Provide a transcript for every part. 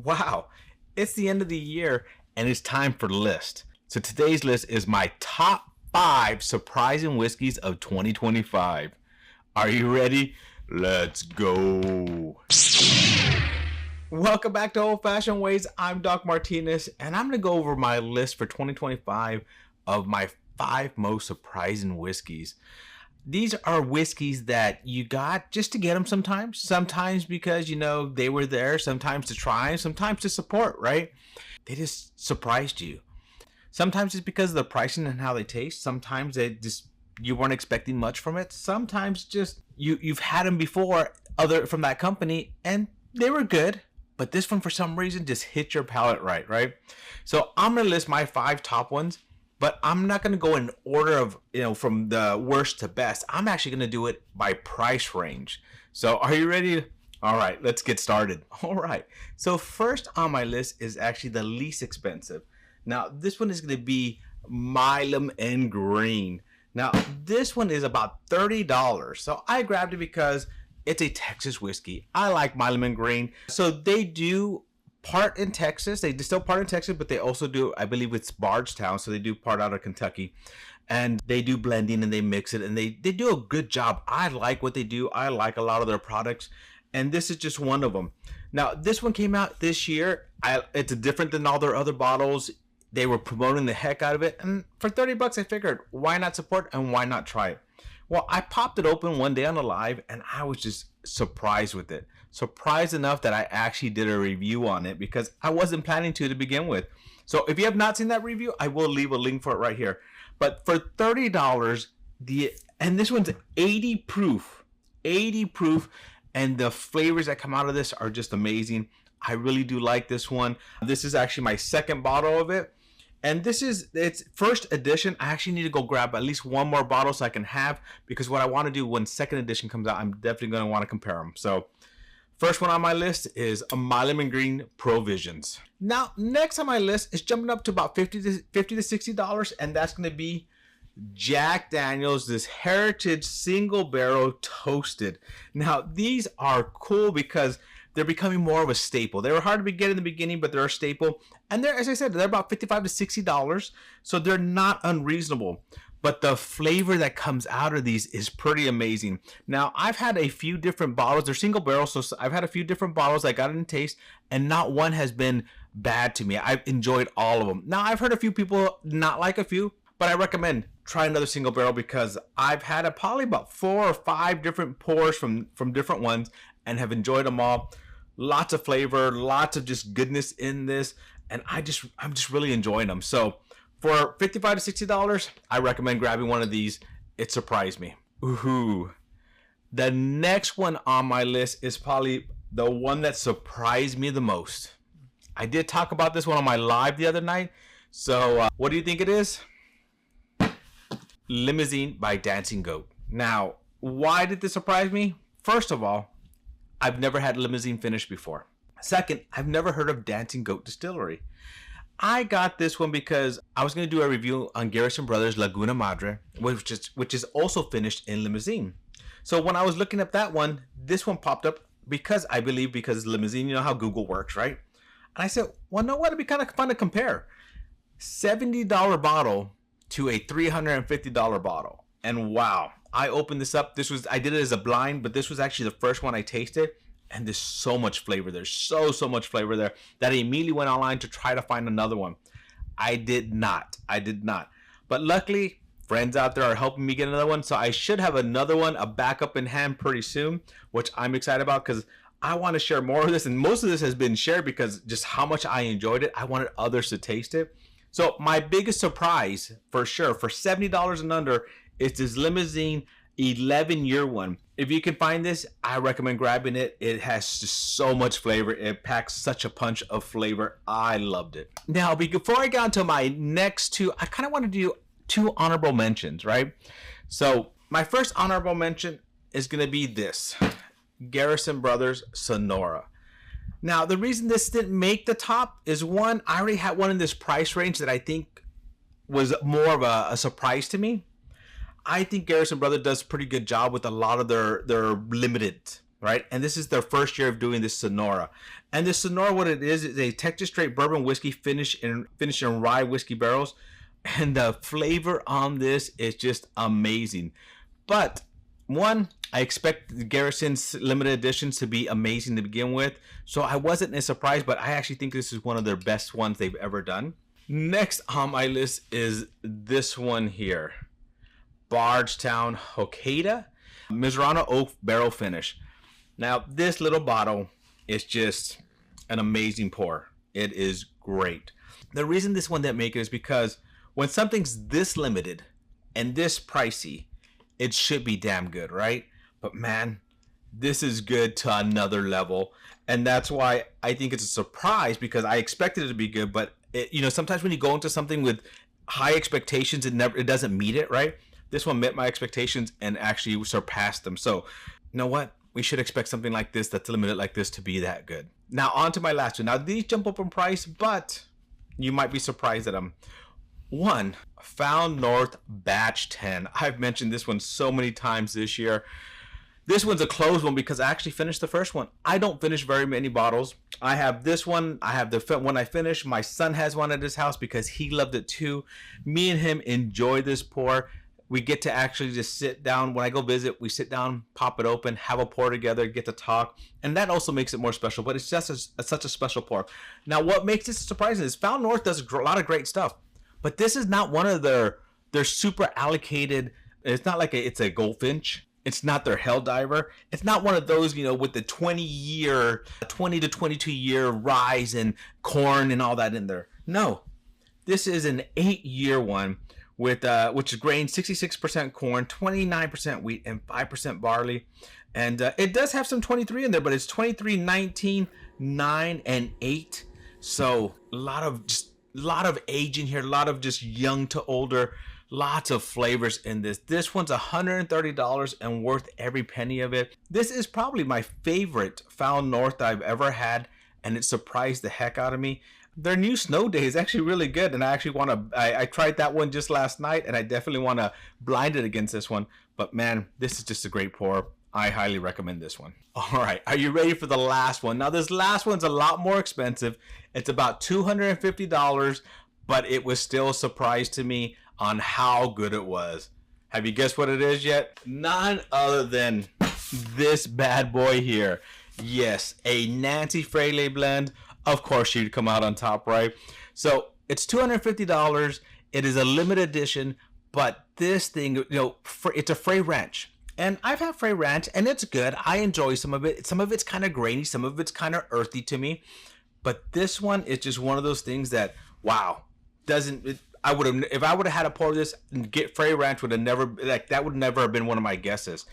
Wow, it's the end of the year and it's time for the list. So today's list is my top 5 surprising whiskeys of 2025. Are you ready? Let's go. Welcome back to Old Fashioned Ways. I'm Doc Martinez and I'm going to go over my list for 2025 of my 5 most surprising whiskeys. These are whiskeys that you got just to get them sometimes. Sometimes because, they were there. Sometimes to try. Sometimes to support, right? They just surprised you. Sometimes it's because of the pricing and how they taste. Sometimes you weren't expecting much from it. Sometimes just you've had them before from that company and they were good. But this one, for some reason, just hit your palate right? So I'm going to list my 5 top ones. But I'm not going to go in order of, from the worst to best. I'm actually going to do it by price range. So are you ready? All right, let's get started. All right. So first on my list is actually the least expensive. Now, this one is going to be Milam and Green. Now, this one is about $30. So I grabbed it because it's a Texas whiskey. I like Milam and Green. So they do part in Texas. They distill part in Texas, but they also do, I believe it's Bardstown, so they do part out of Kentucky. And they do blending and they mix it and they do a good job. I like what they do. I like a lot of their products. And this is just one of them. Now, this one came out this year. It's different than all their other bottles. They were promoting the heck out of it. And for $30, I figured, why not support and why not try it? Well, I popped it open one day on the live and I was just surprised with it. Surprised enough that I actually did a review on it because I wasn't planning to begin with. So if you have not seen that review, I will leave a link for it right here. But for $30, and this one's 80 proof, and the flavors that come out of this are just amazing. I really do like this one. This is actually my second bottle of it. And it's first edition. I actually need to go grab at least one more bottle so I can have, because what I want to do when second edition comes out, I'm definitely going to want to compare them. So first one on my list is a Milam and Green Provisions. Now, next on my list is jumping up to about $50 to $60, and that's going to be Jack Daniel's, this Heritage Single Barrel Toasted. Now, these are cool because they're becoming more of a staple. They were hard to get in the beginning, but they're a staple. And they're, as I said, they're about $55 to $60, so they're not unreasonable. But the flavor that comes out of these is pretty amazing. Now, I've had a few different bottles. They're single barrel, so I've had a few different bottles. I got it in taste, and not one has been bad to me. I've enjoyed all of them. Now, I've heard a few people not like a few, but I recommend try another single barrel because I've had probably about 4 or 5 different pours from different ones and have enjoyed them all. Lots of flavor, lots of just goodness in this, and I'm just really enjoying them. So for $55 to $60, I recommend grabbing one of these. It surprised me. Ooh. The next one on my list is probably the one that surprised me the most. I did talk about this one on my live the other night. So what do you think it is? Limousine by Dancing Goat. Now, why did this surprise me? First of all, I've never had Limousine finish before. Second, I've never heard of Dancing Goat Distillery. I got this one because I was going to do a review on Garrison Brothers Laguna Madre, which is also finished in Limousine. So when I was looking at that one, this one popped up because Limousine, you know how Google works, right? And I said, well, no, what? It'd be kind of fun to compare. $70 bottle to a $350 bottle. And wow, I opened this up. I did it as a blind, but this was actually the first one I tasted. And there's so much flavor. There's so much flavor there that I immediately went online to try to find another one. I did not. But luckily, friends out there are helping me get another one. So I should have another one, a backup in hand pretty soon, which I'm excited about because I want to share more of this. And most of this has been shared because just how much I enjoyed it. I wanted others to taste it. So my biggest surprise, for sure, for $70 and under, is this Limousine 11-year one. If you can find this, I recommend grabbing it. It has just so much flavor. It packs such a punch of flavor. I loved it. Now, before I get on to my next 2, I kind of want to do 2 honorable mentions, right? So my first honorable mention is going to be this, Garrison Brothers Sonora. Now, the reason this didn't make the top is, one, I already had one in this price range that I think was more of a surprise to me. I think Garrison Brothers does a pretty good job with a lot of their limited, right? And this is their first year of doing this Sonora. And this Sonora, what it is a Texas straight bourbon whiskey finished in rye whiskey barrels. And the flavor on this is just amazing. But one, I expect the Garrison's limited editions to be amazing to begin with. So I wasn't as surprised, but I actually think this is one of their best ones they've ever done. Next on my list is this one here. Bardstown Hokata Mizrahi Oak Barrel Finish. Now, this little bottle is just an amazing pour. It is great. The reason this one didn't make it is because when something's this limited and this pricey, it should be damn good, right? But man, this is good to another level. And that's why I think it's a surprise, because I expected it to be good, but sometimes when you go into something with high expectations, it doesn't meet it, right? This one met my expectations and actually surpassed them. So, you know what? We should expect something like this that's limited like this to be that good. Now, on to my last one. Now, these jump up in price, but you might be surprised at them. One, Found North Batch 10. I've mentioned this one so many times this year. This one's a closed one because I actually finished the first one. I don't finish very many bottles. I have this one. I have the one I finished. My son has one at his house because he loved it too. Me and him enjoy this pour. We get to actually just sit down. When I go visit, we sit down, pop it open, have a pour together, get to talk. And that also makes it more special, but it's just such a special pour. Now, what makes this surprising is Found North does a lot of great stuff, but this is not one of their super allocated. It's not like it's a Goldfinch. It's not their Helldiver. It's not one of those, with the 20 to 22 year rise in corn and all that in there. No, this is an 8-year one with which is grain 66% corn, 29% wheat, and 5% barley. And it does have some 23 in there, but it's 23, 19, 9, and 8. So a lot of age in here, a lot of just young to older. Lots of flavors in this. This one's $130 and worth every penny of it. This is probably my favorite Found North I've ever had, and it surprised the heck out of me. Their new Snow Day is actually really good, and I actually I tried that one just last night, and I definitely want to blind it against this one. But man, this is just a great pour. I highly recommend this one. All right, are you ready for the last one? Now, this last one's a lot more expensive. It's about $250, but it was still a surprise to me on how good it was. Have you guessed what it is yet? None other than this bad boy here. Yes, a Nancy Fraley blend. Of course, she'd come out on top, right? So it's $250. It is a limited edition, but this thing, it's a Frey Ranch. And I've had Frey Ranch, and it's good. I enjoy some of it. Some of it's kind of grainy. Some of it's kind of earthy to me. But this one is just one of those things that, wow, if I would have had to pour this and get Frey Ranch, that would never have been one of my guesses.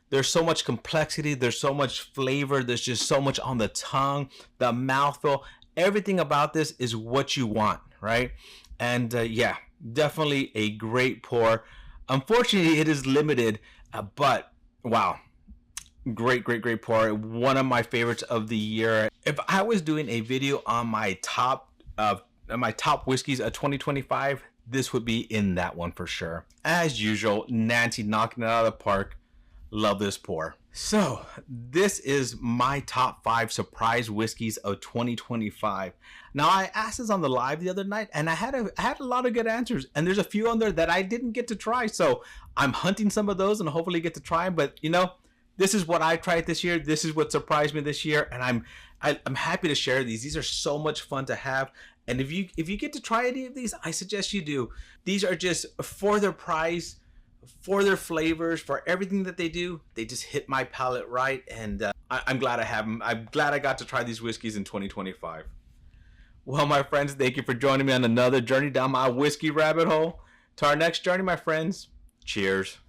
There's so much complexity. There's so much flavor. There's just so much on the tongue, the mouthfeel. Everything about this is what you want, right? And yeah, definitely a great pour. Unfortunately, it is limited, but wow, great pour. One of my favorites of the year. If I was doing a video on my top whiskeys of 2025, this would be in that one for sure. As usual, Nancy knocking it out of the park. Love this pour. So this is my top 5 surprise whiskeys of 2025. Now, I asked this on the live the other night, and I had a lot of good answers, and there's a few on there that I didn't get to try. So I'm hunting some of those and hopefully get to try them. But this is what I tried this year. This is what surprised me this year, and I'm happy to share these. These are so much fun to have. And if you get to try any of these, I suggest you do. These are just for their price, for their flavors, for everything that they do. They just hit my palate right, and I'm glad I have them. I'm glad I got to try these whiskeys in 2025. Well, my friends, thank you for joining me on another journey down my whiskey rabbit hole. To our next journey, my friends, cheers.